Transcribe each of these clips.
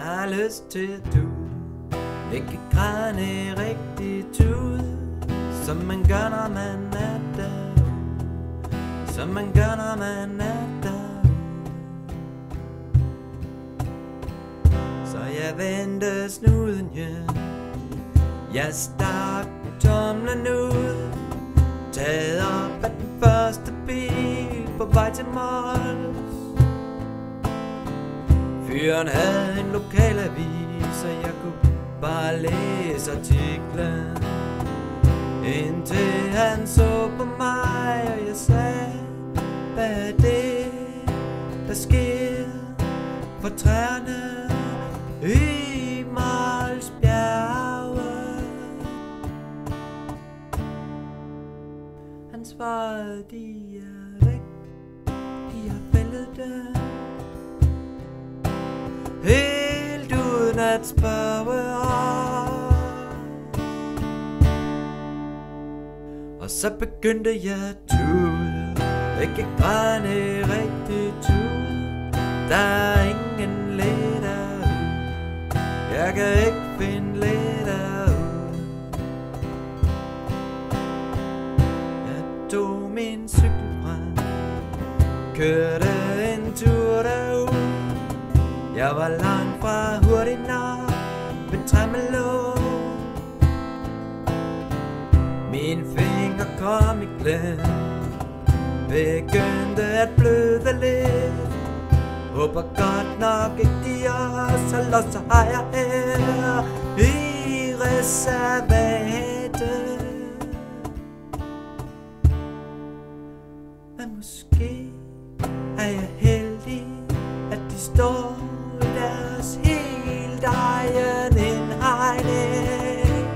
har lyst til at tude, ikke græne rigtig tude, som man gør når man er derude, som man gør når man er derude. Så jeg vendte snuden hjem, jeg stak tomlen ud, taget op af den første bil på vej til Mols. Fyren havde en lokalavis, og jeg kunne bare læse artiklen, indtil han så på mig, og jeg sagde, hvad er det, der sker for træerne i Mols bjerge? Han svarede, de er væk, de har fældet dem, helt uden at spørge om. Og så begyndte jeg at tude, ikke græne rigtig tude, der er ingen læge derude, jeg kan ikke finde læge derude. Jeg tog min cykel frem, kørte en tur derude, jeg var langt fra hurtig nok med tremolo. Mine fingre kom i klem, begyndte at bløde lidt. Håber godt nok ikke de også har lost, så har jeg her i reservatet. Men måske er jeg heldig, at de står i deres helt egen indhegning.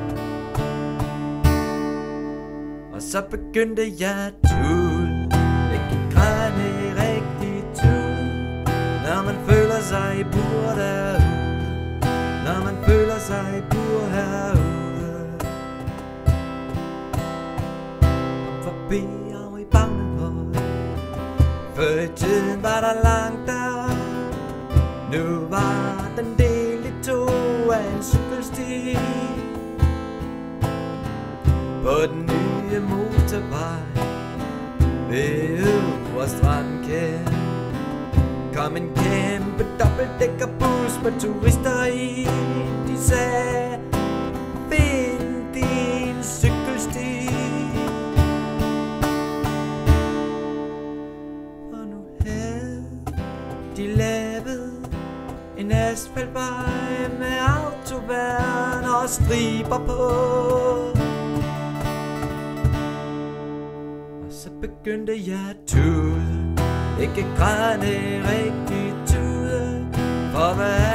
Og så begyndte jeg at tude, ikke græne rigtig tude, når man føler sig i bur derude, når man føler sig i bur herude. Kom forbi over i Bagnehøj, før i tiden var der langt derop, nu var den delt i to af en cykelsti. På den nye motorvej ved Øvre Strandkær kom en kæmpe dobbeltdækkerbus med turister i. De sagde, find din cykelsti. Og nu havde de lavet en asfaltvej med autoværn og striber på. Så begyndte jeg at tude, ikke græne rigtig tude, for hvad